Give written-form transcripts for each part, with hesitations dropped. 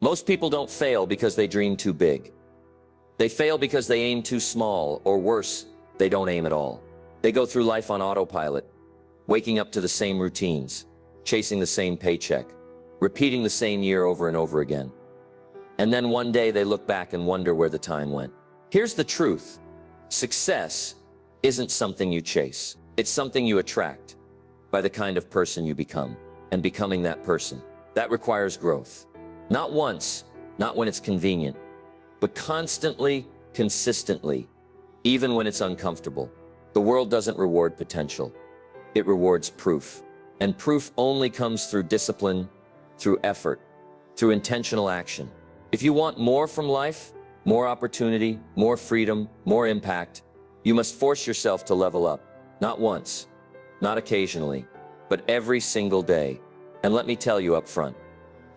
Most people don't fail because they dream too big. They fail because they aim too small, or worse, they don't aim at all. They go through life on autopilot, waking up to the same routines, chasing the same paycheck, repeating the same year over and over again. And then one day they look back and wonder where the time went. Here's the truth. Success isn't something you chase. It's something you attract by the kind of person you become. And becoming that person, that requires growth. Not once, not when it's convenient, but constantly, consistently, even when it's uncomfortable. The world doesn't reward potential. It rewards proof. And proof only comes through discipline, through effort, through intentional action. If you want more from life, more opportunity, more freedom, more impact, you must force yourself to level up. Not once, not occasionally, but every single day. And let me tell you up front,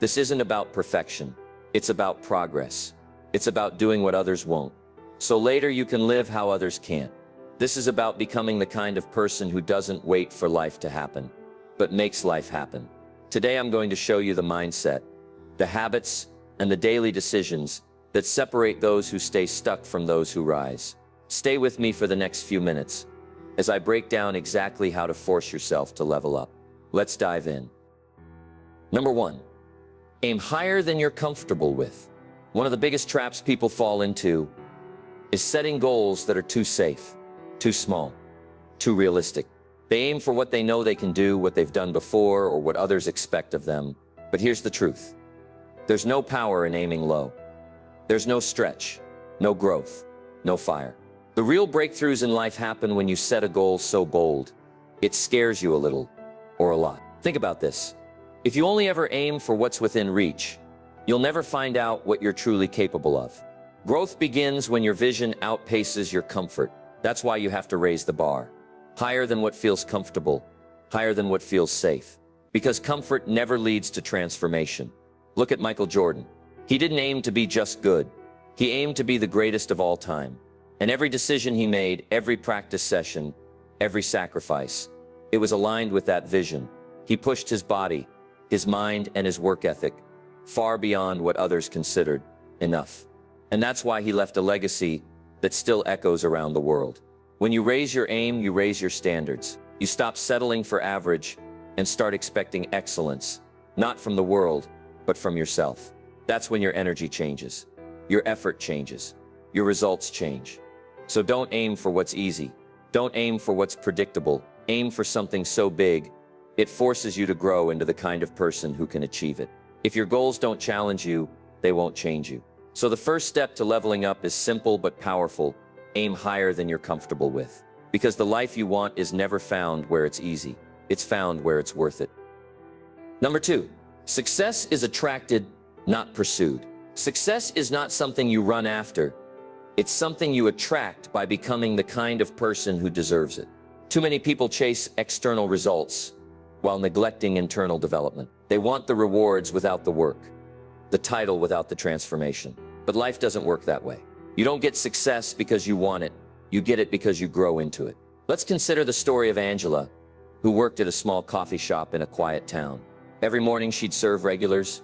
this isn't about perfection. It's about progress. It's about doing what others won't, so later you can live how others can't. This is about becoming the kind of person who doesn't wait for life to happen, but makes life happen. Today I'm going to show you the mindset, the habits, and the daily decisions that separate those who stay stuck from those who rise. Stay with me for the next few minutes as I break down exactly how to force yourself to level up. Let's dive in. Number 1, aim higher than you're comfortable with. One of the biggest traps people fall into is setting goals that are too safe, too small, too realistic. They aim for what they know they can do, what they've done before, or what others expect of them. But here's the truth. There's no power in aiming low. There's no stretch, no growth, no fire. The real breakthroughs in life happen when you set a goal so bold, it scares you a little, or a lot. Think about this. If you only ever aim for what's within reach, you'll never find out what you're truly capable of. Growth begins when your vision outpaces your comfort. That's why you have to raise the bar. Higher than what feels comfortable, higher than what feels safe. Because comfort never leads to transformation. Look at Michael Jordan. He didn't aim to be just good. He aimed to be the greatest of all time. And every decision he made, every practice session, every sacrifice, it was aligned with that vision. He pushed his body, his mind, and his work ethic far beyond what others considered enough. And that's why he left a legacy that still echoes around the world. When you raise your aim, you raise your standards. You stop settling for average and start expecting excellence, not from the world, but from yourself. That's when your energy changes, your effort changes, your results change. So don't aim for what's easy. Don't aim for what's predictable. Aim for something so big, it forces you to grow into the kind of person who can achieve it. If your goals don't challenge you, they won't change you. So the first step to leveling up is simple but powerful. Aim higher than you're comfortable with. Because the life you want is never found where it's easy. It's found where it's worth it. Number 2, success is attracted, not pursued. Success is not something you run after. It's something you attract by becoming the kind of person who deserves it. Too many people chase external results while neglecting internal development. They want the rewards without the work, the title without the transformation. But life doesn't work that way. You don't get success because you want it. You get it because you grow into it. Let's consider the story of Angela, who worked at a small coffee shop in a quiet town. Every morning she'd serve regulars,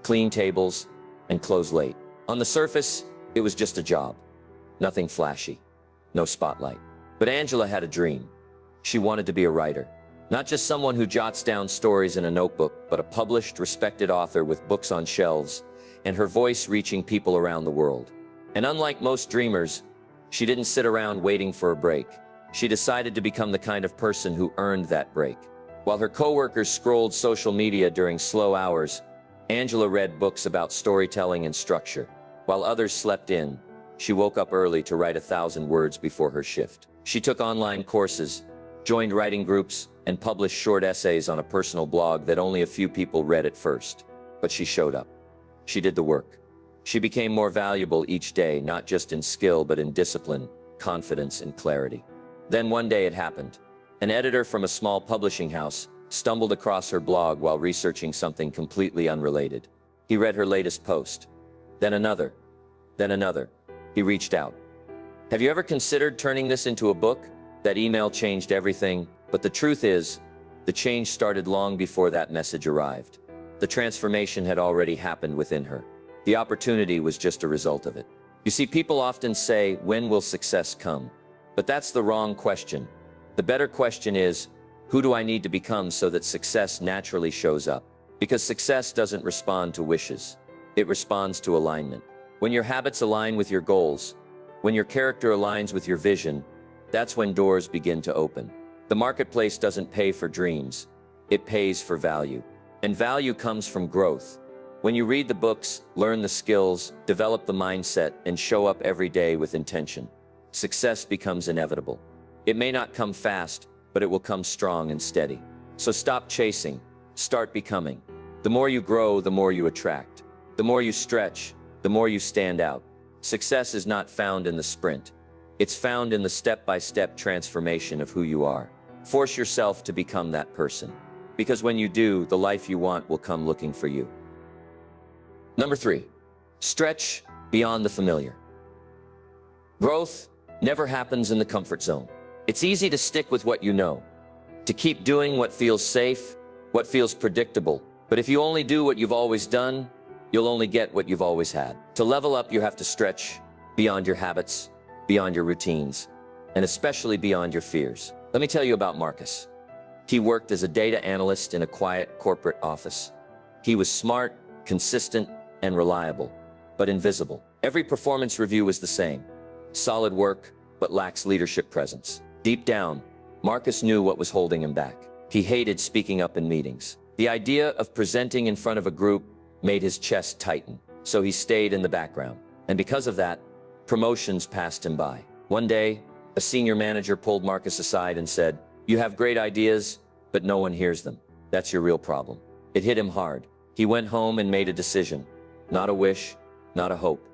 clean tables, and close late. On the surface, it was just a job. Nothing flashy, no spotlight. But Angela had a dream. She wanted to be a writer. Not just someone who jots down stories in a notebook, but a published, respected author with books on shelves and her voice reaching people around the world. And unlike most dreamers, she didn't sit around waiting for a break. She decided to become the kind of person who earned that break. While her coworkers scrolled social media during slow hours, Angela read books about storytelling and structure. While others slept in, she woke up early to write 1,000 words before her shift. She took online courses, joined writing groups, and published short essays on a personal blog that only a few people read at first. But she showed up. She did the work. She became more valuable each day, not just in skill, but in discipline, confidence, and clarity. Then one day it happened. An editor from a small publishing house stumbled across her blog while researching something completely unrelated. He read her latest post. Then another. Then another. He reached out. Have you ever considered turning this into a book? That email changed everything, but the truth is, the change started long before that message arrived. The transformation had already happened within her. The opportunity was just a result of it. You see, people often say, when will success come? But that's the wrong question. The better question is, who do I need to become so that success naturally shows up? Because success doesn't respond to wishes. It responds to alignment. When your habits align with your goals, when your character aligns with your vision, that's when doors begin to open. The marketplace doesn't pay for dreams. It pays for value. And value comes from growth. When you read the books, learn the skills, develop the mindset, and show up every day with intention, success becomes inevitable. It may not come fast, but it will come strong and steady. So stop chasing, start becoming. The more you grow, the more you attract. The more you stretch, the more you stand out. Success is not found in the sprint. It's found in the step-by-step transformation of who you are. Force yourself to become that person. Because when you do, the life you want will come looking for you. Number 3, stretch beyond the familiar. Growth never happens in the comfort zone. It's easy to stick with what you know, to keep doing what feels safe, what feels predictable. But if you only do what you've always done, you'll only get what you've always had. To level up, you have to stretch beyond your habits, beyond your routines, and especially beyond your fears. Let me tell you about Marcus. He worked as a data analyst in a quiet corporate office. He was smart, consistent, and reliable, but invisible. Every performance review was the same. Solid work, but lacks leadership presence. Deep down, Marcus knew what was holding him back. He hated speaking up in meetings. The idea of presenting in front of a group made his chest tighten, so he stayed in the background. And because of that, promotions passed him by. One day, a senior manager pulled Marcus aside and said, "You have great ideas, but no one hears them. That's your real problem." It hit him hard. He went home and made a decision. Not a wish, not a hope.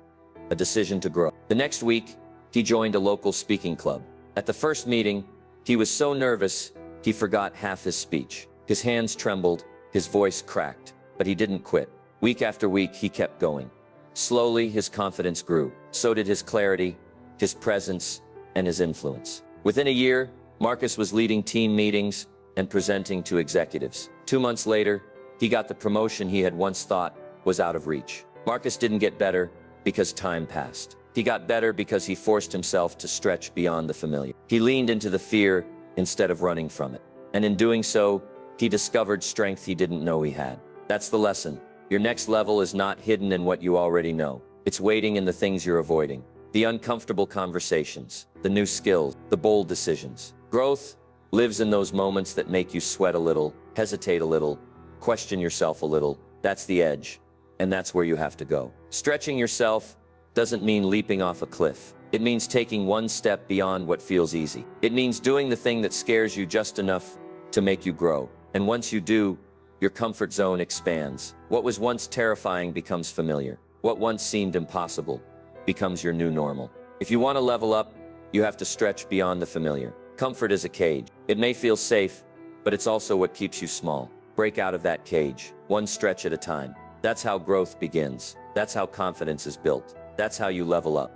A decision to grow. The next week, he joined a local speaking club. At the first meeting, he was so nervous, he forgot half his speech. His hands trembled, his voice cracked, but he didn't quit. Week after week, he kept going. Slowly, his confidence grew. So did his clarity, his presence, and his influence. Within a year, Marcus was leading team meetings and presenting to executives. 2 months later, he got the promotion he had once thought was out of reach. Marcus didn't get better because time passed. He got better because he forced himself to stretch beyond the familiar. He leaned into the fear instead of running from it. And in doing so, he discovered strength he didn't know he had. That's the lesson. Your next level is not hidden in what you already know. It's waiting in the things you're avoiding. The uncomfortable conversations, the new skills, the bold decisions. Growth lives in those moments that make you sweat a little, hesitate a little, question yourself a little. That's the edge. And that's where you have to go. Stretching yourself doesn't mean leaping off a cliff. It means taking one step beyond what feels easy. It means doing the thing that scares you just enough to make you grow. And once you do, your comfort zone expands. What was once terrifying becomes familiar. What once seemed impossible becomes your new normal. If you want to level up, you have to stretch beyond the familiar. Comfort is a cage. It may feel safe, but it's also what keeps you small. Break out of that cage, one stretch at a time. That's how growth begins. That's how confidence is built. That's how you level up.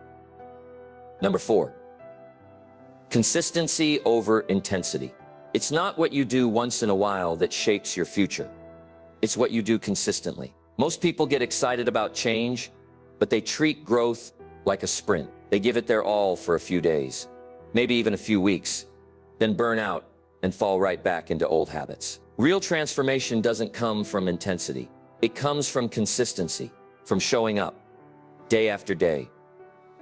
Number 4, consistency over intensity. It's not what you do once in a while that shapes your future. It's what you do consistently. Most people get excited about change, but they treat growth like a sprint. They give it their all for a few days, maybe even a few weeks, then burn out and fall right back into old habits. Real transformation doesn't come from intensity. It comes from consistency, from showing up day after day,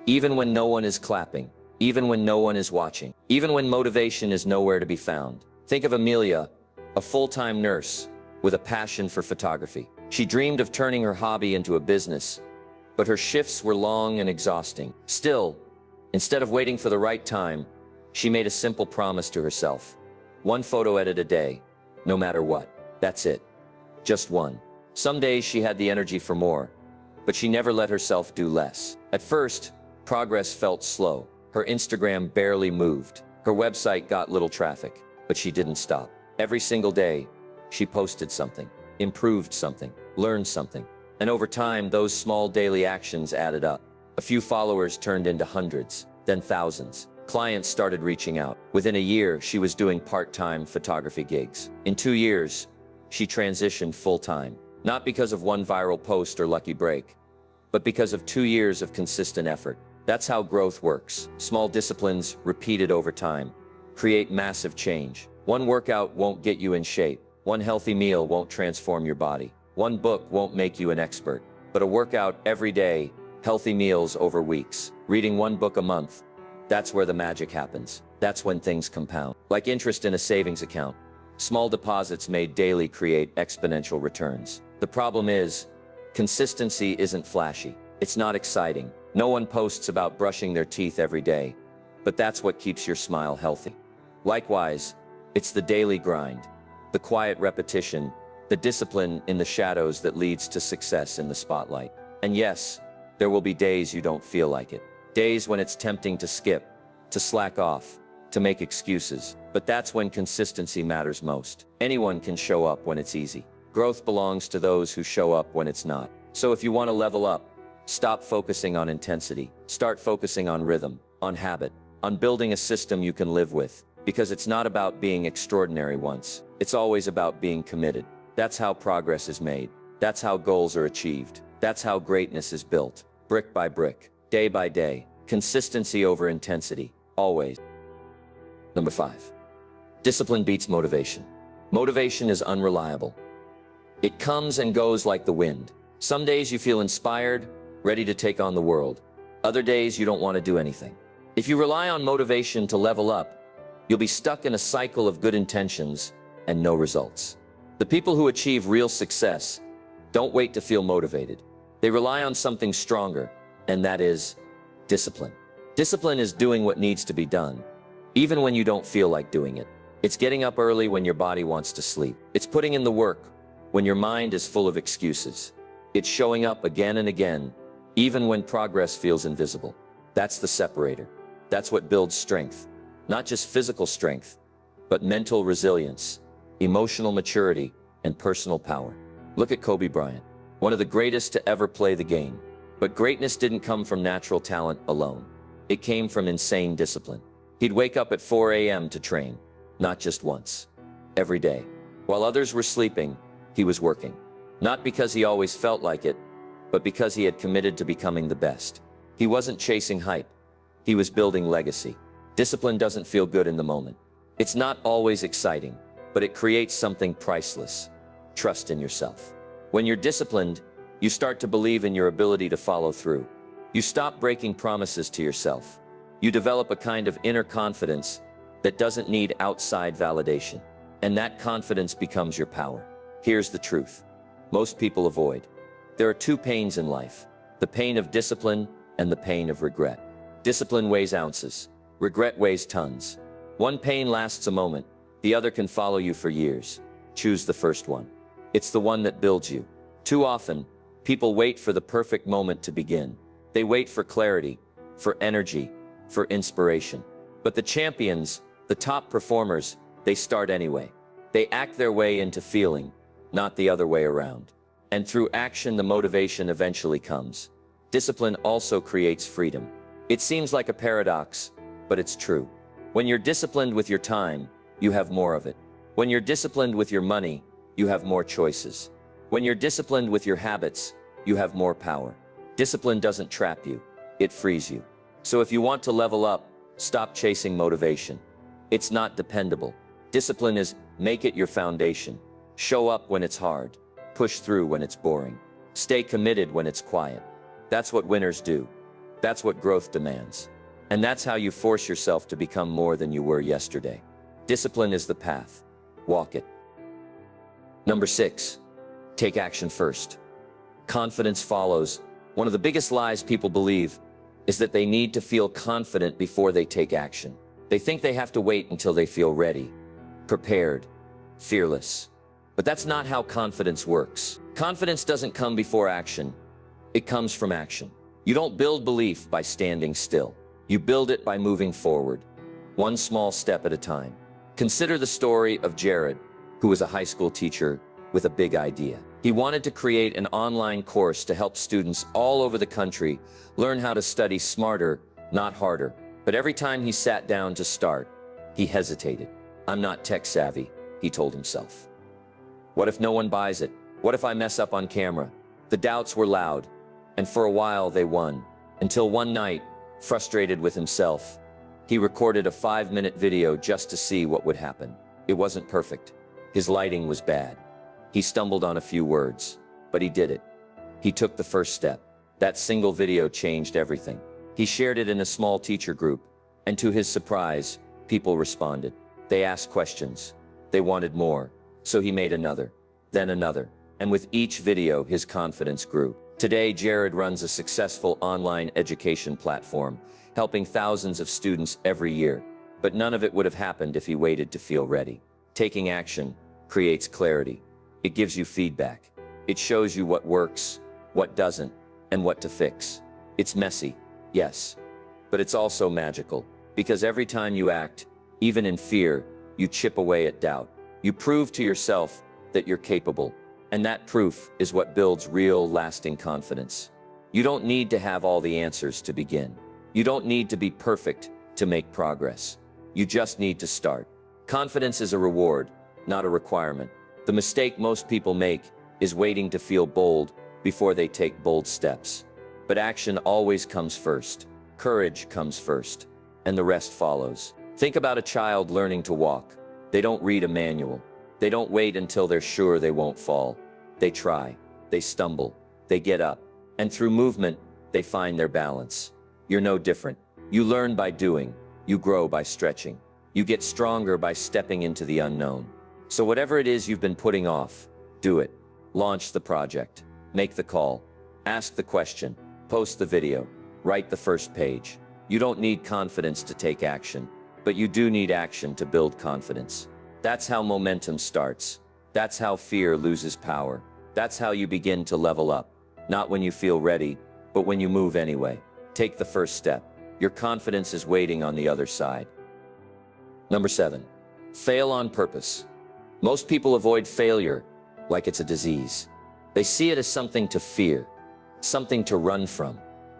even when no one is clapping, even when no one is watching, even when motivation is nowhere to be found. Think of Amelia, a full-time nurse with a passion for photography. She dreamed of turning her hobby into a business, but her shifts were long and exhausting. Still, instead of waiting for the right time, she made a simple promise to herself. One photo edit a day, no matter what. That's it. Just one. Some days she had the energy for more, but she never let herself do less. At first, progress felt slow. Her Instagram barely moved. Her website got little traffic, but she didn't stop. Every single day, she posted something, improved something, learned something. And over time, those small daily actions added up. A few followers turned into hundreds, then thousands. Clients started reaching out. Within a year, she was doing part-time photography gigs. In 2 years, she transitioned full-time. Not because of one viral post or lucky break, but because of 2 years of consistent effort. That's how growth works. Small disciplines, repeated over time, create massive change. One workout won't get you in shape. One healthy meal won't transform your body. One book won't make you an expert. But a workout every day, healthy meals over weeks, reading one book a month, that's where the magic happens. That's when things compound. Like interest in a savings account, small deposits made daily create exponential returns. The problem is, consistency isn't flashy. It's not exciting. No one posts about brushing their teeth every day, but that's what keeps your smile healthy. Likewise, it's the daily grind, the quiet repetition, the discipline in the shadows that leads to success in the spotlight. And yes, there will be days you don't feel like it. Days when it's tempting to skip, to slack off, to make excuses. But that's when consistency matters most. Anyone can show up when it's easy. Growth belongs to those who show up when it's not. So if you want to level up, stop focusing on intensity. Start focusing on rhythm, on habit, on building a system you can live with. Because it's not about being extraordinary once. It's always about being committed. That's how progress is made. That's how goals are achieved. That's how greatness is built. Brick by brick, day by day. Consistency over intensity, always. Number 5. Discipline beats motivation. Motivation is unreliable. It comes and goes like the wind. Some days you feel inspired, ready to take on the world. Other days you don't want to do anything. If you rely on motivation to level up, you'll be stuck in a cycle of good intentions and no results. The people who achieve real success don't wait to feel motivated. They rely on something stronger, and that is discipline. Discipline is doing what needs to be done, even when you don't feel like doing it. It's getting up early when your body wants to sleep. It's putting in the work when your mind is full of excuses. It's showing up again and again, even when progress feels invisible. That's the separator. That's what builds strength. Not just physical strength, but mental resilience, emotional maturity, and personal power. Look at Kobe Bryant, one of the greatest to ever play the game. But greatness didn't come from natural talent alone. It came from insane discipline. He'd wake up at 4 a.m. to train, not just once, every day. While others were sleeping, he was working. Not because he always felt like it, but because he had committed to becoming the best. He wasn't chasing hype. He was building legacy. Discipline doesn't feel good in the moment. It's not always exciting, but it creates something priceless. Trust in yourself. When you're disciplined, you start to believe in your ability to follow through. You stop breaking promises to yourself. You develop a kind of inner confidence that doesn't need outside validation. And that confidence becomes your power. Here's the truth. Most people avoid. There are 2 pains in life: the pain of discipline and the pain of regret. Discipline weighs ounces. Regret weighs tons. One pain lasts a moment. The other can follow you for years. Choose the first one. It's the one that builds you. Too often, people wait for the perfect moment to begin. They wait for clarity, for energy, for inspiration. But the champions, the top performers, they start anyway. They act their way into feeling, not the other way around. And through action, the motivation eventually comes. Discipline also creates freedom. It seems like a paradox, but it's true. When you're disciplined with your time, you have more of it. When you're disciplined with your money, you have more choices. When you're disciplined with your habits, you have more power. Discipline doesn't trap you, it frees you. So if you want to level up, stop chasing motivation. It's not dependable. Discipline is make it your foundation. Show up when it's hard. Push through when it's boring. Stay committed when it's quiet. That's what winners do. That's what growth demands. And that's how you force yourself to become more than you were yesterday. Discipline is the path. Walk it. Number 6, take action first. Confidence follows. One of the biggest lies people believe is that they need to feel confident before they take action. They think they have to wait until they feel ready, prepared, fearless. But that's not how confidence works. Confidence doesn't come before action. It comes from action. You don't build belief by standing still. You build it by moving forward, one small step at a time. Consider the story of Jared, who was a high school teacher with a big idea. He wanted to create an online course to help students all over the country learn how to study smarter, not harder. But every time he sat down to start, he hesitated. I'm not tech savvy, he told himself. What if no one buys it? What if I mess up on camera? The doubts were loud, And for a while they won. Until one night, frustrated with himself, he recorded a 5-minute video just to see what would happen. It wasn't perfect. His lighting was bad. He stumbled on a few words, but he did it. He took the first step. That single video changed everything. He shared it in a small teacher group, and to his surprise, people responded. They asked questions. They wanted more. So he made another, then another. And with each video, his confidence grew. Today, Jared runs a successful online education platform, helping thousands of students every year. But none of it would have happened if he waited to feel ready. Taking action creates clarity. It gives you feedback. It shows you what works, what doesn't, and what to fix. It's messy, yes, but it's also magical. Because every time you act, even in fear, you chip away at doubt. You prove to yourself that you're capable. And that proof is what builds real, lasting confidence. You don't need to have all the answers to begin. You don't need to be perfect to make progress. You just need to start. Confidence is a reward, not a requirement. The mistake most people make is waiting to feel bold before they take bold steps. But action always comes first. Courage comes first, and the rest follows. Think about a child learning to walk. They don't read a manual. They don't wait until they're sure they won't fall. They try, they stumble, they get up, and through movement, they find their balance. You're no different. You learn by doing. You grow by stretching. You get stronger by stepping into the unknown. So whatever it is you've been putting off, do it. Launch the project. Make the call. Ask the question. Post the video. Write the first page. You don't need confidence to take action, but you do need action to build confidence. That's how momentum starts. That's how fear loses power. That's how you begin to level up. Not when you feel ready, but when you move anyway. Take the first step. Your confidence is waiting on the other side. Number 7, fail on purpose. Most people avoid failure like it's a disease. They see it as something to fear, something to run from,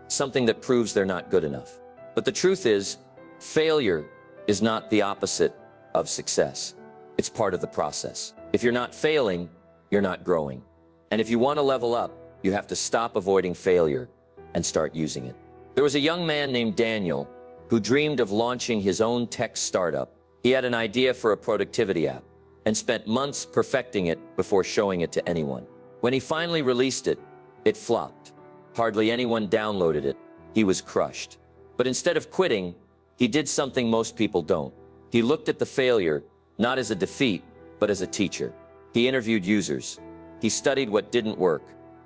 something that proves they're not good enough. But the truth is, failure is not the opposite of success. It's part of the process. If you're not failing, you're not growing. And if you want to level up, you have to stop avoiding failure and start using it. There was a young man named Daniel who dreamed of launching his own tech startup. He had an idea for a productivity app and spent months perfecting it before showing it to anyone. When he finally released it, it flopped. Hardly anyone downloaded it. He was crushed. But instead of quitting, he did something most people don't. He looked at the failure not as a defeat, but as a teacher. He interviewed users. He studied what didn't work.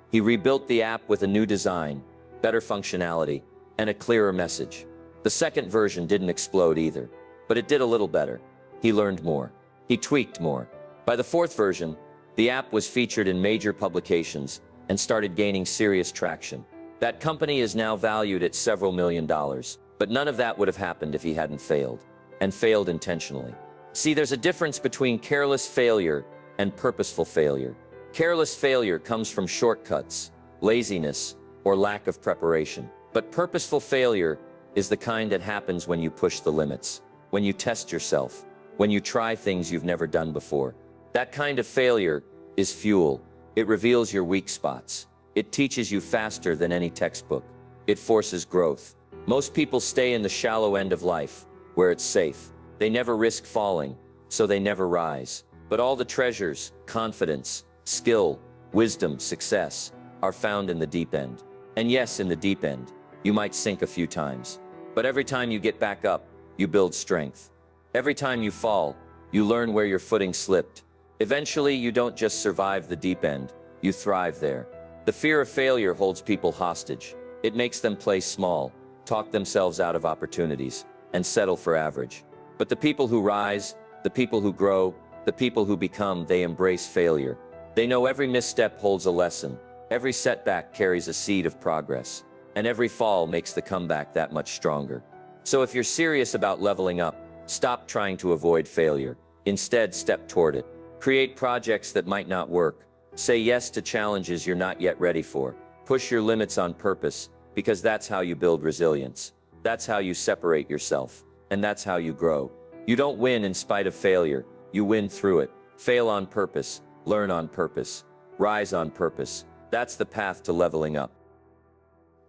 He rebuilt the app with a new design, better functionality, and a clearer message. The second version didn't explode either, but it did a little better. He learned more. He tweaked more. By the fourth version, the app was featured in major publications and started gaining serious traction. That company is now valued at several $million, but none of that would have happened if he hadn't failed, and failed intentionally. See, there's a difference between careless failure and purposeful failure. Careless failure comes from shortcuts, laziness, or lack of preparation. But purposeful failure is the kind that happens when you push the limits, when you test yourself, when you try things you've never done before. That kind of failure is fuel. It reveals your weak spots. It teaches you faster than any textbook. It forces growth. Most people stay in the shallow end of life, where it's safe. They never risk falling, so they never rise. But all the treasures, confidence, skill, wisdom, success, are found in the deep end. And yes, in the deep end, you might sink a few times. But every time you get back up, you build strength. Every time you fall, you learn where your footing slipped. Eventually, you don't just survive the deep end, you thrive there. The fear of failure holds people hostage. It makes them play small, talk themselves out of opportunities, and settle for average. But the people who rise, the people who grow, the people who become, they embrace failure. They know every misstep holds a lesson. Every setback carries a seed of progress. And every fall makes the comeback that much stronger. So if you're serious about leveling up, stop trying to avoid failure. Instead, step toward it. Create projects that might not work. Say yes to challenges you're not yet ready for. Push your limits on purpose, because that's how you build resilience. That's how you separate yourself. And that's how you grow. You don't win in spite of failure. You win through it. Fail on purpose. Learn on purpose. Rise on purpose. That's the path to leveling up.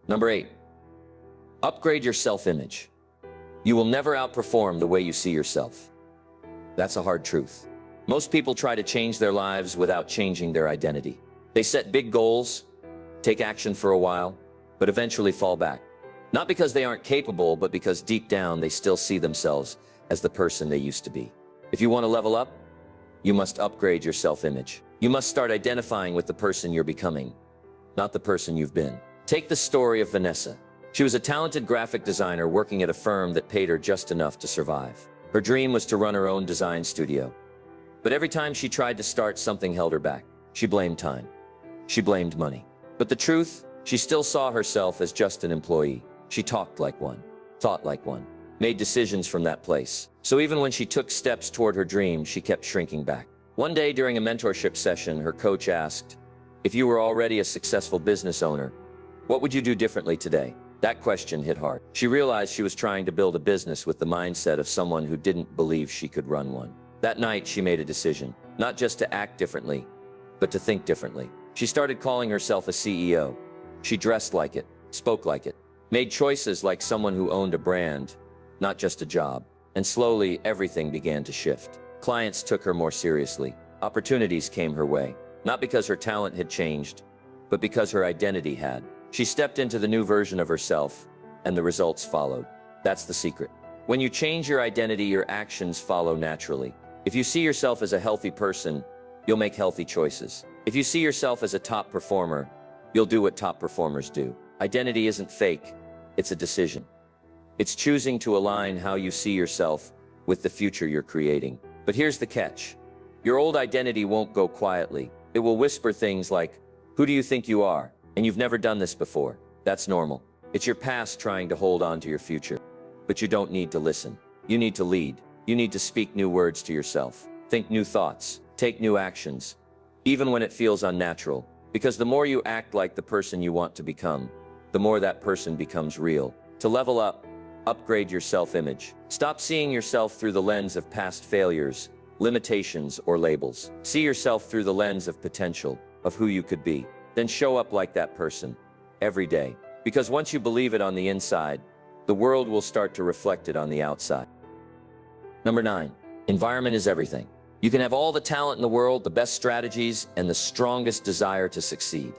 Number 8, upgrade your self-image. You will never outperform the way you see yourself. That's a hard truth. Most people try to change their lives without changing their identity. They set big goals, take action for a while, but eventually fall back. Not because they aren't capable, but because deep down they still see themselves as the person they used to be. If you want to level up, you must upgrade your self-image. You must start identifying with the person you're becoming, not the person you've been. Take the story of Vanessa. She was a talented graphic designer working at a firm that paid her just enough to survive. Her dream was to run her own design studio. But every time she tried to start, something held her back. She blamed time. She blamed money. But the truth, she still saw herself as just an employee. She talked like one, thought like one, made decisions from that place. So even when she took steps toward her dream, she kept shrinking back. One day during a mentorship session, her coach asked, "If you were already a successful business owner, what would you do differently today?" That question hit hard. She realized she was trying to build a business with the mindset of someone who didn't believe she could run one. That night, she made a decision, not just to act differently, but to think differently. She started calling herself a CEO. She dressed like it, spoke like it, made choices like someone who owned a brand, not just a job. And slowly, everything began to shift. Clients took her more seriously. Opportunities came her way, not because her talent had changed, but because her identity had. She stepped into the new version of herself, and the results followed. That's the secret. When you change your identity, your actions follow naturally. If you see yourself as a healthy person, you'll make healthy choices. If you see yourself as a top performer, you'll do what top performers do. Identity isn't fake, it's a decision. It's choosing to align how you see yourself with the future you're creating. But here's the catch. Your old identity won't go quietly. It will whisper things like, "Who do you think you are? And you've never done this before." That's normal. It's your past trying to hold on to your future. But you don't need to listen. You need to lead. You need to speak new words to yourself. Think new thoughts. Take new actions. Even when it feels unnatural. Because the more you act like the person you want to become, the more that person becomes real. To level up, upgrade your self-image. Stop seeing yourself through the lens of past failures, limitations, or labels. See yourself through the lens of potential, of who you could be. Then show up like that person, every day. Because once you believe it on the inside, the world will start to reflect it on the outside. Number 9, environment is everything. You can have all the talent in the world, the best strategies, and the strongest desire to succeed.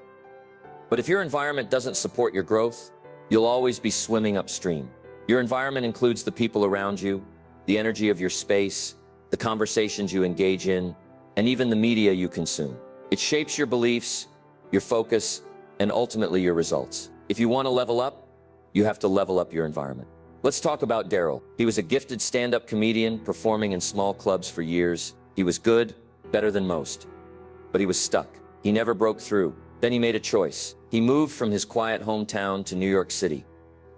But if your environment doesn't support your growth, you'll always be swimming upstream. Your environment includes the people around you, the energy of your space, the conversations you engage in, and even the media you consume. It shapes your beliefs, your focus, and ultimately your results. If you want to level up, you have to level up your environment. Let's talk about Daryl. He was a gifted stand-up comedian performing in small clubs for years. He was good, better than most, but he was stuck. He never broke through. Then he made a choice. He moved from his quiet hometown to New York City,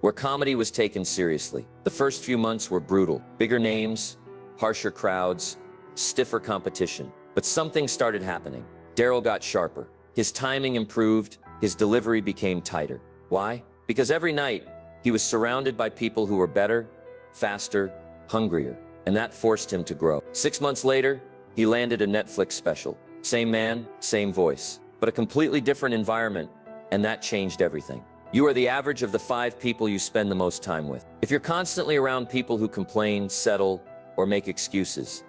where comedy was taken seriously. The first few months were brutal. Bigger names, harsher crowds, stiffer competition. But something started happening. Daryl got sharper. His timing improved. His delivery became tighter. Why? Because every night, he was surrounded by people who were better, faster, hungrier, and that forced him to grow. 6 months later, he landed a Netflix special. Same man, same voice, but a completely different environment, and that changed everything. You are the average of the 5 people you spend the most time with. If you're constantly around people who complain, settle, or make excuses,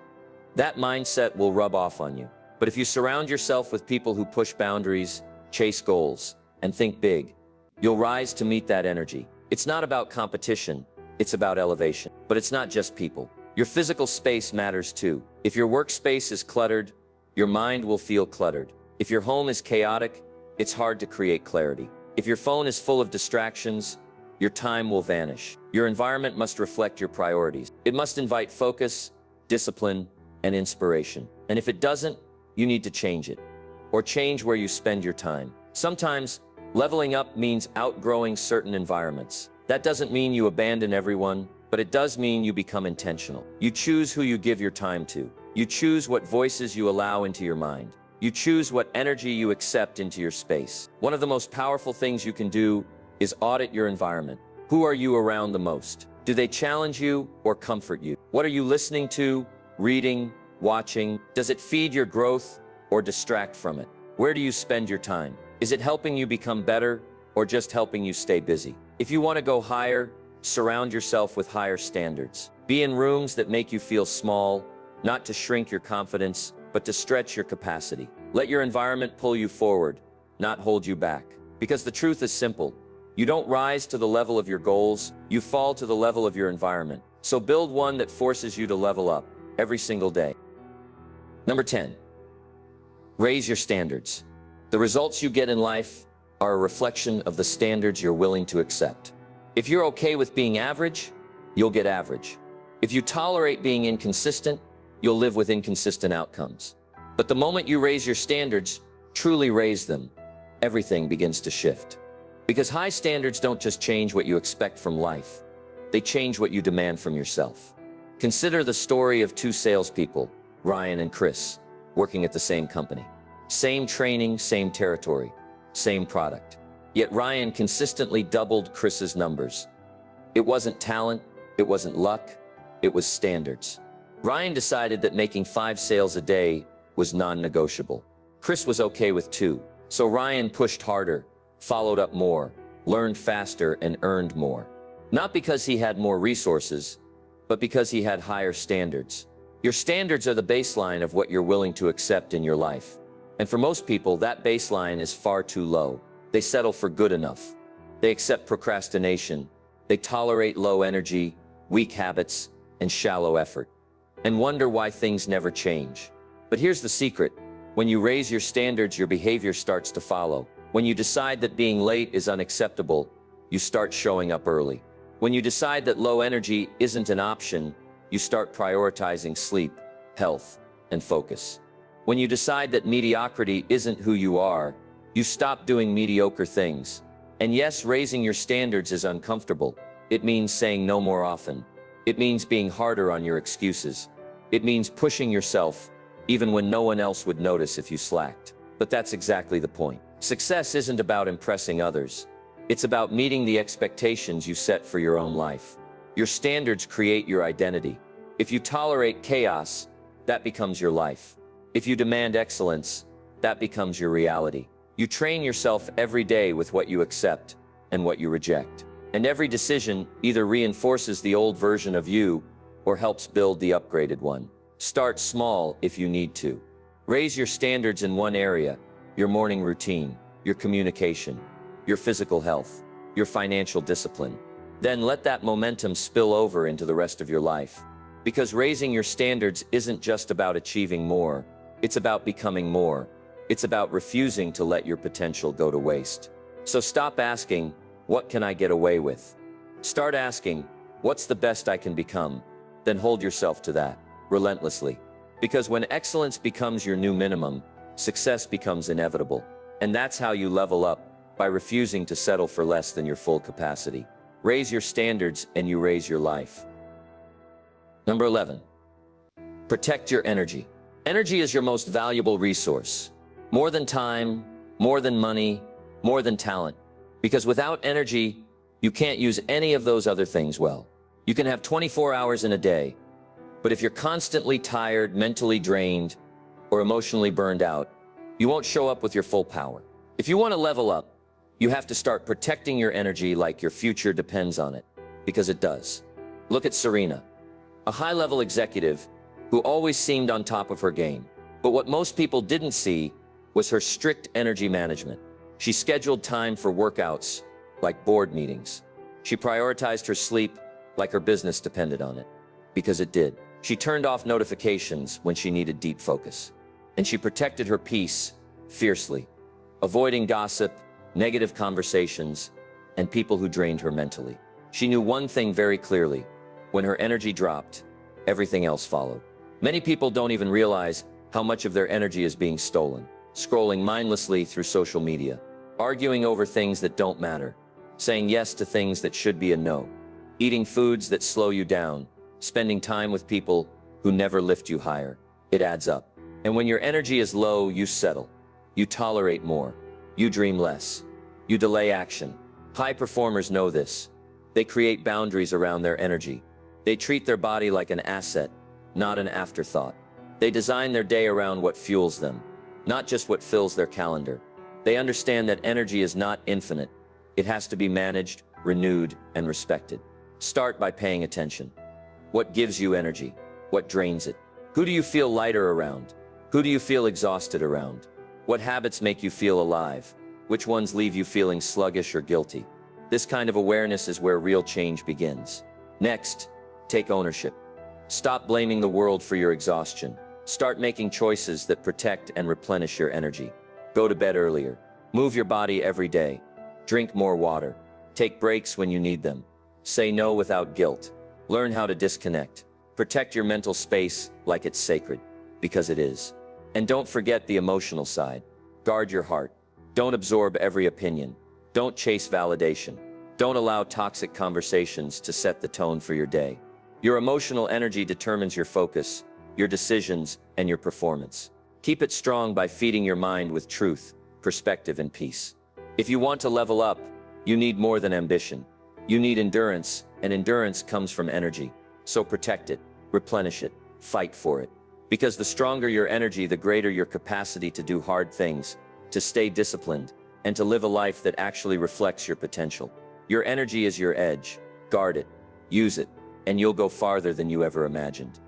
that mindset will rub off on you. But if you surround yourself with people who push boundaries, chase goals, and think big, you'll rise to meet that energy. It's not about competition, it's about elevation. But it's not just people. Your physical space matters too. If your workspace is cluttered, your mind will feel cluttered. If your home is chaotic, it's hard to create clarity. If your phone is full of distractions, your time will vanish. Your environment must reflect your priorities. It must invite focus, discipline, and inspiration. And if it doesn't, you need to change it. Or change where you spend your time. Sometimes, leveling up means outgrowing certain environments. That doesn't mean you abandon everyone, but it does mean you become intentional. You choose who you give your time to. You choose what voices you allow into your mind. You choose what energy you accept into your space. One of the most powerful things you can do is audit your environment. Who are you around the most? Do they challenge you or comfort you? What are you listening to, reading, watching? Does it feed your growth or distract from it? Where do you spend your time? Is it helping you become better or just helping you stay busy. If you want to go higher, surround yourself with higher standards. Be in rooms that make you feel small, not to shrink your confidence, but to stretch your capacity. Let your environment pull you forward, not hold you back. Because the truth is simple. You don't rise to the level of your goals, you fall to the level of your environment. So build one that forces you to level up every single day. Number 10, raise your standards. The results you get in life are a reflection of the standards you're willing to accept. If you're okay with being average, you'll get average. If you tolerate being inconsistent, you'll live with inconsistent outcomes. But the moment you raise your standards, truly raise them, everything begins to shift. Because high standards don't just change what you expect from life, they change what you demand from yourself. Consider the story of two salespeople, Ryan and Chris, working at the same company. Same training, same territory, same product. Yet Ryan consistently doubled Chris's numbers. It wasn't talent, it wasn't luck, it was standards. Ryan decided that making 5 sales a day was non-negotiable. Chris was okay with 2, so Ryan pushed harder, followed up more, learned faster, and earned more. Not because he had more resources, but because he had higher standards. Your standards are the baseline of what you're willing to accept in your life. And for most people, that baseline is far too low. They settle for good enough. They accept procrastination. They tolerate low energy, weak habits, and shallow effort, and wonder why things never change. But here's the secret. When you raise your standards, your behavior starts to follow. When you decide that being late is unacceptable, you start showing up early. When you decide that low energy isn't an option, you start prioritizing sleep, health, and focus. When you decide that mediocrity isn't who you are, you stop doing mediocre things. And yes, raising your standards is uncomfortable. It means saying no more often. It means being harder on your excuses. It means pushing yourself, even when no one else would notice if you slacked. But that's exactly the point. Success isn't about impressing others. It's about meeting the expectations you set for your own life. Your standards create your identity. If you tolerate chaos, that becomes your life. If you demand excellence, that becomes your reality. You train yourself every day with what you accept and what you reject. And every decision either reinforces the old version of you or helps build the upgraded one. Start small if you need to. Raise your standards in one area: your morning routine, your communication, your physical health, your financial discipline. Then let that momentum spill over into the rest of your life. Because raising your standards isn't just about achieving more, it's about becoming more. It's about refusing to let your potential go to waste. So stop asking, what can I get away with? Start asking, what's the best I can become? Then hold yourself to that, relentlessly. Because when excellence becomes your new minimum, success becomes inevitable. And that's how you level up, by refusing to settle for less than your full capacity. Raise your standards and you raise your life. Number 11, protect your energy. Energy is your most valuable resource. More than time, more than money, more than talent. Because without energy, you can't use any of those other things well. You can have 24 hours in a day, but if you're constantly tired, mentally drained, or emotionally burned out, you won't show up with your full power. If you want to level up, you have to start protecting your energy like your future depends on it, because it does. Look at Serena, a high-level executive who always seemed on top of her game. But what most people didn't see was her strict energy management. She scheduled time for workouts, like board meetings. She prioritized her sleep like her business depended on it, because it did. She turned off notifications when she needed deep focus. And she protected her peace fiercely, avoiding gossip, negative conversations, and people who drained her mentally. She knew one thing very clearly: when her energy dropped, everything else followed. Many people don't even realize how much of their energy is being stolen. Scrolling mindlessly through social media, arguing over things that don't matter, saying yes to things that should be a no, eating foods that slow you down, spending time with people who never lift you higher. It adds up. And when your energy is low, you settle. You tolerate more. You dream less. You delay action. High performers know this. They create boundaries around their energy. They treat their body like an asset, not an afterthought. They design their day around what fuels them, not just what fills their calendar. They understand that energy is not infinite. It has to be managed, renewed, and respected. Start by paying attention. What gives you energy? What drains it? Who do you feel lighter around? Who do you feel exhausted around? What habits make you feel alive? Which ones leave you feeling sluggish or guilty? This kind of awareness is where real change begins. Next, take ownership. Stop blaming the world for your exhaustion. Start making choices that protect and replenish your energy. Go to bed earlier. Move your body every day. Drink more water. Take breaks when you need them. Say no without guilt. Learn how to disconnect. Protect your mental space like it's sacred, because it is. And don't forget the emotional side. Guard your heart. Don't absorb every opinion. Don't chase validation. Don't allow toxic conversations to set the tone for your day. Your emotional energy determines your focus, your decisions, and your performance. Keep it strong by feeding your mind with truth, perspective, and peace. If you want to level up, you need more than ambition. You need endurance, and endurance comes from energy. So protect it, replenish it, fight for it. Because the stronger your energy, the greater your capacity to do hard things, to stay disciplined, and to live a life that actually reflects your potential. Your energy is your edge. Guard it, use it, and you'll go farther than you ever imagined.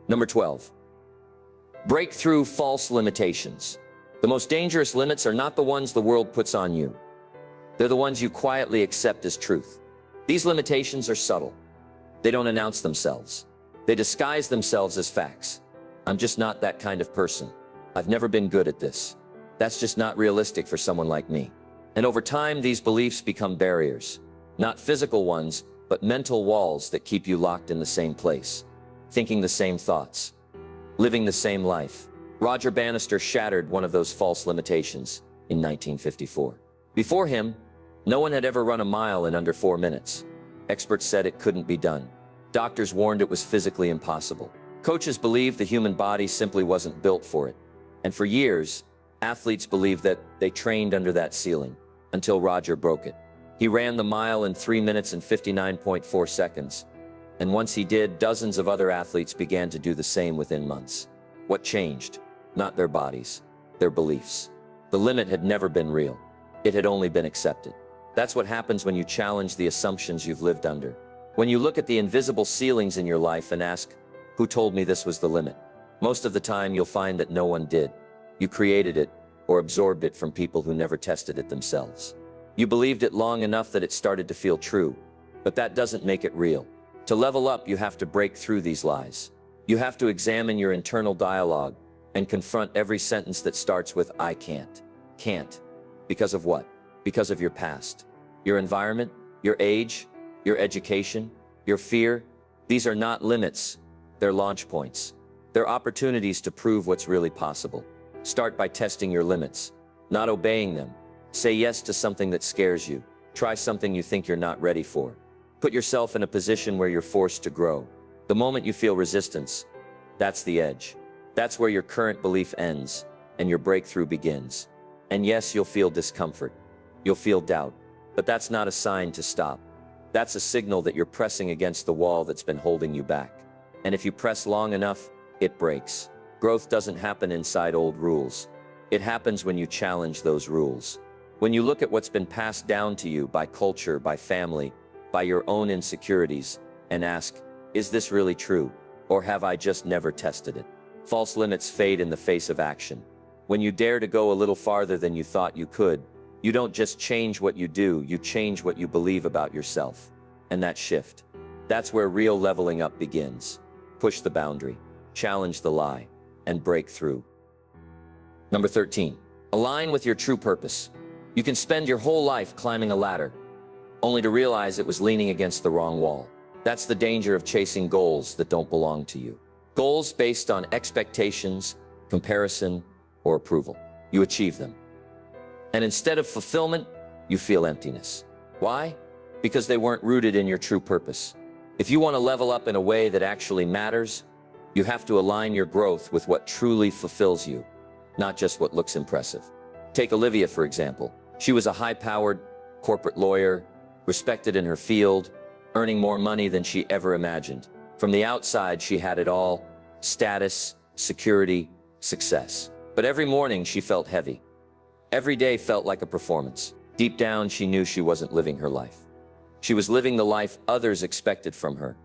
Number 12. Break through false limitations. The most dangerous limits are not the ones the world puts on you. They're the ones you quietly accept as truth. These limitations are subtle. They don't announce themselves. They disguise themselves as facts. I'm just not that kind of person. I've never been good at this. That's just not realistic for someone like me. And over time, these beliefs become barriers. Not physical ones, but mental walls that keep you locked in the same place. Thinking the same thoughts. Living the same life. Roger Bannister shattered one of those false limitations in 1954. Before him, no one had ever run a mile in under 4 minutes. Experts said it couldn't be done. Doctors warned it was physically impossible. Coaches believed the human body simply wasn't built for it. And for years, athletes believed that they trained under that ceiling, until Roger broke it. He ran the mile in 3 minutes and 59.4 seconds. And once he did, dozens of other athletes began to do the same within months. What changed? Not their bodies, their beliefs. The limit had never been real. It had only been accepted. That's what happens when you challenge the assumptions you've lived under. When you look at the invisible ceilings in your life and ask, who told me this was the limit? Most of the time, you'll find that no one did. You created it or absorbed it from people who never tested it themselves. You believed it long enough that it started to feel true, but that doesn't make it real. To level up, you have to break through these lies. You have to examine your internal dialogue and confront every sentence that starts with, I can't. Can't. Because of what? Because of your past. Your environment, your age, your education, your fear. These are not limits. They're launch points. They're opportunities to prove what's really possible. Start by testing your limits, not obeying them. Say yes to something that scares you. Try something you think you're not ready for. Put yourself in a position where you're forced to grow. The moment you feel resistance, that's the edge. That's where your current belief ends and your breakthrough begins. And yes, you'll feel discomfort. You'll feel doubt. But that's not a sign to stop. That's a signal that you're pressing against the wall that's been holding you back. And if you press long enough, it breaks. Growth doesn't happen inside old rules. It happens when you challenge those rules. When you look at what's been passed down to you by culture, by family, by your own insecurities, and ask, is this really true? Or have I just never tested it? False limits fade in the face of action. When you dare to go a little farther than you thought you could, you don't just change what you do, you change what you believe about yourself. And that shift, that's where real leveling up begins. Push the boundary, challenge the lie, and break through. Number 13, align with your true purpose. You can spend your whole life climbing a ladder, only to realize it was leaning against the wrong wall. That's the danger of chasing goals that don't belong to you. Goals based on expectations, comparison, or approval. You achieve them. And instead of fulfillment, you feel emptiness. Why? Because they weren't rooted in your true purpose. If you want to level up in a way that actually matters, you have to align your growth with what truly fulfills you, not just what looks impressive. Take Olivia, for example. She was a high-powered corporate lawyer, respected in her field, earning more money than she ever imagined. From the outside, she had it all: status, security, success. But every morning she felt heavy. Every day felt like a performance. Deep down, she knew she wasn't living her life. She was living the life others expected from her.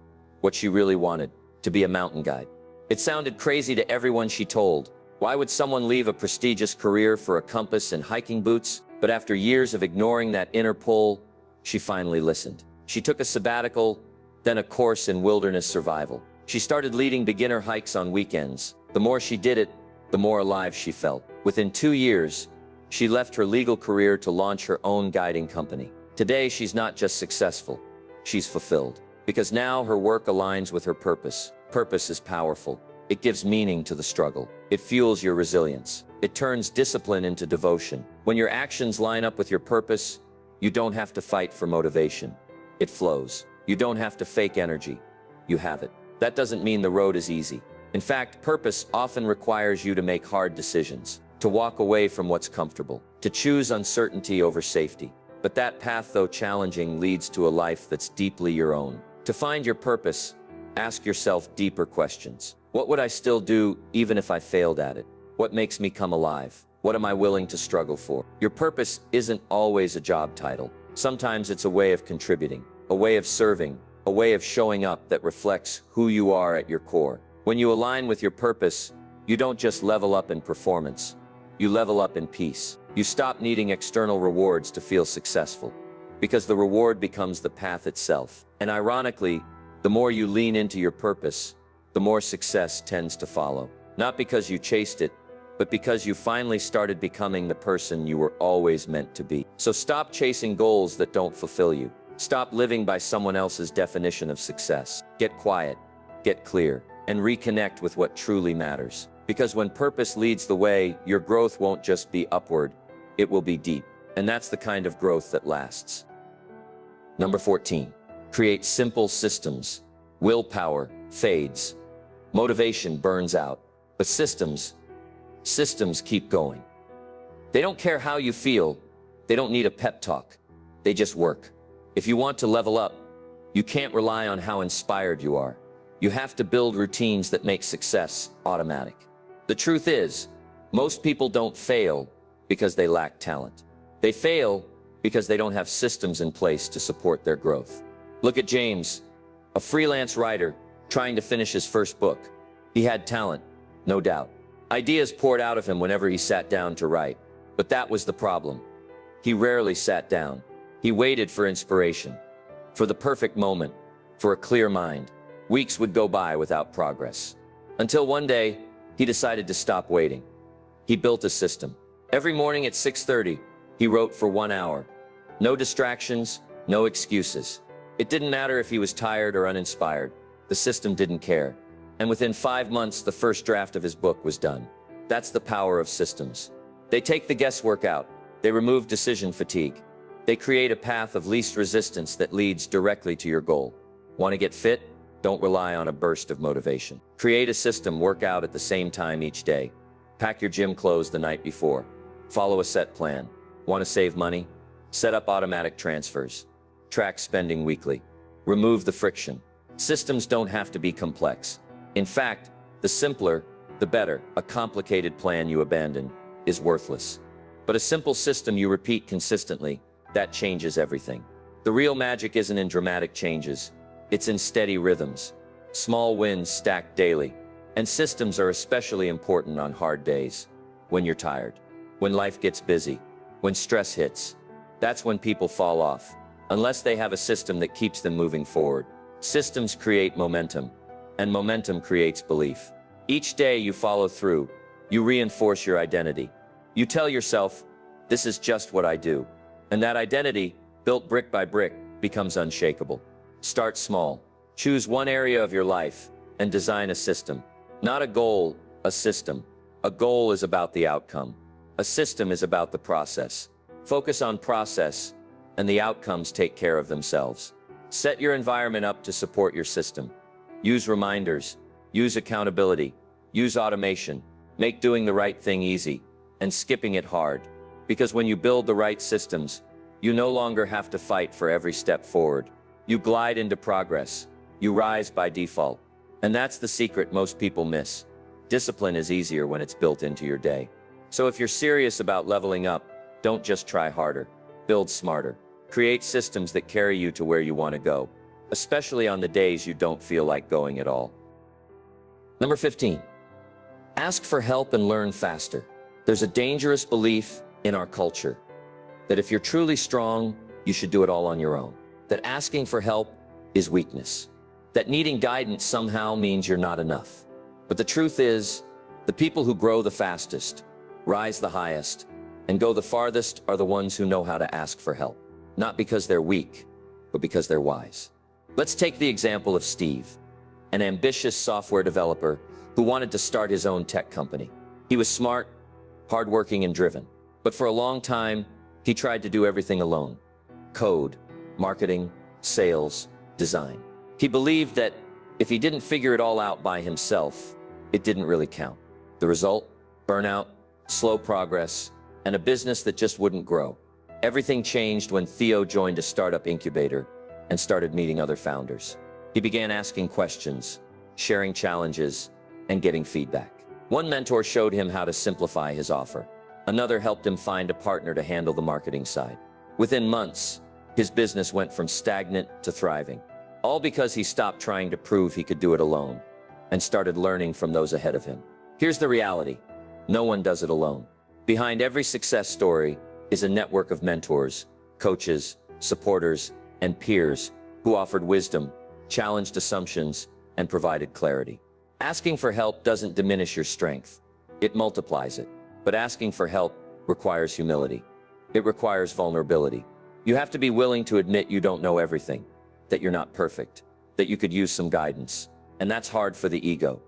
What she really wanted, to be a mountain guide. It sounded crazy to everyone she told. Why would someone leave a prestigious career for a compass and hiking boots? But after years of ignoring that inner pull, she finally listened. She took a sabbatical, then a course in wilderness survival. She started leading beginner hikes on weekends. The more she did it, the more alive she felt. Within 2 years, she left her legal career to launch her own guiding company. Today, she's not just successful, she's fulfilled. Because now her work aligns with her purpose. Purpose is powerful. It gives meaning to the struggle. It fuels your resilience. It turns discipline into devotion. When your actions line up with your purpose, you don't have to fight for motivation. It flows. You don't have to fake energy. You have it. That doesn't mean the road is easy. In fact, purpose often requires you to make hard decisions, to walk away from what's comfortable, to choose uncertainty over safety. But that path, though challenging, leads to a life that's deeply your own. To find your purpose, ask yourself deeper questions. What would I still do even if I failed at it? What makes me come alive? What am I willing to struggle for? Your purpose isn't always a job title. Sometimes it's a way of contributing, a way of serving, a way of showing up that reflects who you are at your core. When you align with your purpose, you don't just level up in performance, you level up in peace. You stop needing external rewards to feel successful, because the reward becomes the path itself. And ironically, the more you lean into your purpose, the more success tends to follow. Not because you chased it, but because you finally started becoming the person you were always meant to be. So stop chasing goals that don't fulfill you. Stop living by someone else's definition of success. Get quiet, get clear, and reconnect with what truly matters. Because when purpose leads the way, your growth won't just be upward, it will be deep. And that's the kind of growth that lasts. Number 14, create simple systems. Willpower fades. Motivation burns out. But systems keep going. They don't care how you feel. They don't need a pep talk. They just work. If you want to level up, you can't rely on how inspired you are. You have to build routines that make success automatic. The truth is, most people don't fail because they lack talent. They fail because they don't have systems in place to support their growth. Look at James, a freelance writer trying to finish his first book. He had talent, no doubt. Ideas poured out of him whenever he sat down to write. But that was the problem. He rarely sat down. He waited for inspiration, for the perfect moment, for a clear mind. Weeks would go by without progress. Until one day, he decided to stop waiting. He built a system. Every morning at 6:30, he wrote for 1 hour. No distractions, no excuses. It didn't matter if he was tired or uninspired. The system didn't care. And within 5 months, the first draft of his book was done. That's the power of systems. They take the guesswork out. They remove decision fatigue. They create a path of least resistance that leads directly to your goal. Want to get fit? Don't rely on a burst of motivation. Create a system, work out at the same time each day. Pack your gym clothes the night before. Follow a set plan. Want to save money? Set up automatic transfers. Track spending weekly. Remove the friction. Systems don't have to be complex. In fact, the simpler, the better. A complicated plan you abandon is worthless. But a simple system you repeat consistently, that changes everything. The real magic isn't in dramatic changes. It's in steady rhythms. Small wins stacked daily. And systems are especially important on hard days. When you're tired. When life gets busy. When stress hits. That's when people fall off. Unless they have a system that keeps them moving forward. Systems create momentum. And momentum creates belief. Each day you follow through. You reinforce your identity. You tell yourself, this is just what I do. And that identity, built brick by brick, becomes unshakable. Start small. Choose one area of your life and design a system. Not a goal, a system. A goal is about the outcome. A system is about the process. Focus on process, and the outcomes take care of themselves. Set your environment up to support your system. Use reminders. Use accountability. Use automation. Make doing the right thing easy, and skipping it hard. Because when you build the right systems, you no longer have to fight for every step forward. You glide into progress. You rise by default. And that's the secret most people miss. Discipline is easier when it's built into your day. So if you're serious about leveling up, don't just try harder. Build smarter. Create systems that carry you to where you want to go, especially on the days you don't feel like going at all. Number 15. Ask for help and learn faster. There's a dangerous belief in our culture that if you're truly strong, you should do it all on your own. That asking for help is weakness. That needing guidance somehow means you're not enough. But the truth is, the people who grow the fastest, rise the highest, and go the farthest are the ones who know how to ask for help. Not because they're weak, but because they're wise. Let's take the example of Steve, an ambitious software developer who wanted to start his own tech company. He was smart, hardworking, and driven. But for a long time, he tried to do everything alone. Code, marketing, sales, design. He believed that if he didn't figure it all out by himself, it didn't really count. The result? Burnout, slow progress, and a business that just wouldn't grow. Everything changed when Theo joined a startup incubator and started meeting other founders. He began asking questions, sharing challenges, and getting feedback. One mentor showed him how to simplify his offer. Another helped him find a partner to handle the marketing side. Within months, his business went from stagnant to thriving, all because he stopped trying to prove he could do it alone and started learning from those ahead of him. Here's the reality: no one does it alone. Behind every success story is a network of mentors, coaches, supporters, and peers who offered wisdom, challenged assumptions, and provided clarity. Asking for help doesn't diminish your strength. It multiplies it. But asking for help requires humility. It requires vulnerability. You have to be willing to admit you don't know everything, that you're not perfect, that you could use some guidance. And that's hard for the ego.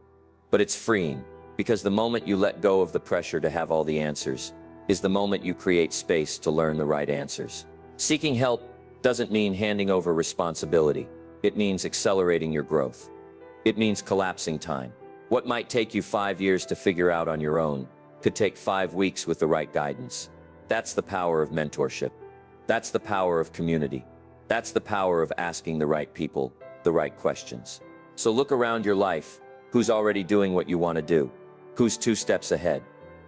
But it's freeing, because the moment you let go of the pressure to have all the answers is the moment you create space to learn the right answers. Seeking help doesn't mean handing over responsibility. It means accelerating your growth. It means collapsing time. What might take you 5 years to figure out on your own could take 5 weeks with the right guidance. That's the power of mentorship. That's the power of community. That's the power of asking the right people the right questions. So look around your life. Who's already doing what you want to do? Who's 2 steps ahead?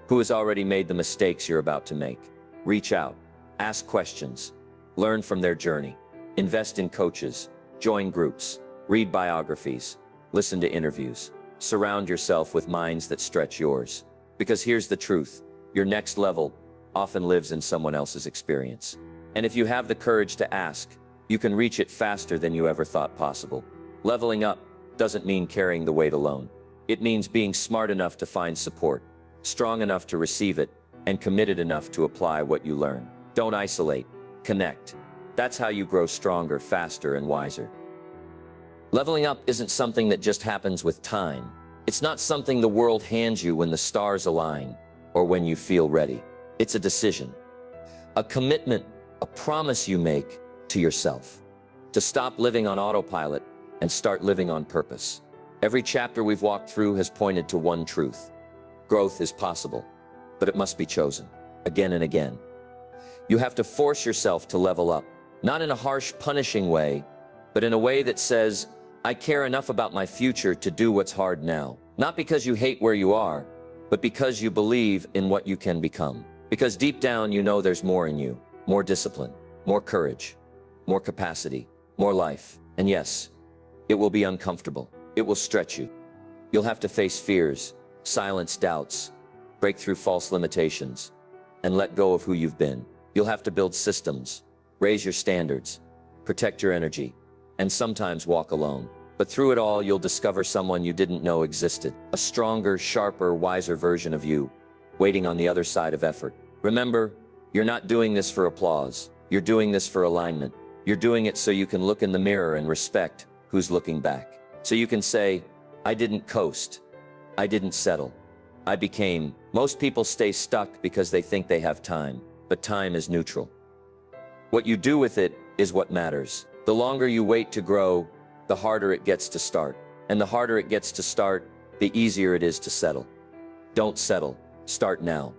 Who has already made the mistakes you're about to make? Reach out. Ask questions. Learn from their journey. Invest in coaches. Join groups. Read biographies. Listen to interviews. Surround yourself with minds that stretch yours. Because here's the truth: your next level often lives in someone else's experience. And if you have the courage to ask, you can reach it faster than you ever thought possible. Leveling up doesn't mean carrying the weight alone. It means being smart enough to find support, strong enough to receive it, and committed enough to apply what you learn. Don't isolate. Connect. That's how you grow stronger, faster, and wiser. Leveling up isn't something that just happens with time. It's not something the world hands you when the stars align or when you feel ready. It's a decision, a commitment, a promise you make to yourself to stop living on autopilot and start living on purpose. Every chapter we've walked through has pointed to one truth: growth is possible, but it must be chosen again and again. You have to force yourself to level up, not in a harsh, punishing way, but in a way that says, I care enough about my future to do what's hard now. Not because you hate where you are, but because you believe in what you can become. Because deep down you know there's more in you, more discipline, more courage, more capacity, more life. And yes, it will be uncomfortable. It will stretch you. You'll have to face fears, silence doubts, break through false limitations, and let go of who you've been. You'll have to build systems, raise your standards, protect your energy, and sometimes walk alone. But through it all, you'll discover someone you didn't know existed. A stronger, sharper, wiser version of you, waiting on the other side of effort. Remember, you're not doing this for applause. You're doing this for alignment. You're doing it so you can look in the mirror and respect who's looking back. So you can say, I didn't coast. I didn't settle. I became. Most people stay stuck because they think they have time, but time is neutral. What you do with it is what matters. The longer you wait to grow, the harder it gets to start. And the harder it gets to start, the easier it is to settle. Don't settle. Start now.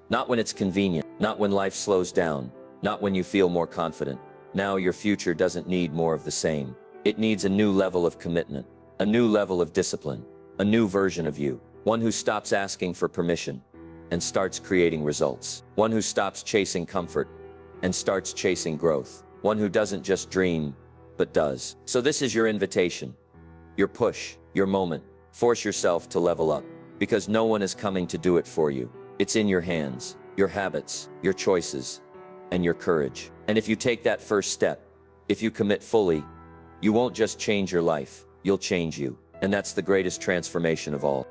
Not when it's convenient, not when life slows down, not when you feel more confident. Now your future doesn't need more of the same. It needs a new level of commitment, a new level of discipline, a new version of you. One who stops asking for permission and starts creating results. One who stops chasing comfort and starts chasing growth. One who doesn't just dream, but does. So this is your invitation, your push, your moment. Force yourself to level up, because no one is coming to do it for you. It's in your hands, your habits, your choices, and your courage. And if you take that first step, if you commit fully, you won't just change your life, you'll change you. And that's the greatest transformation of all.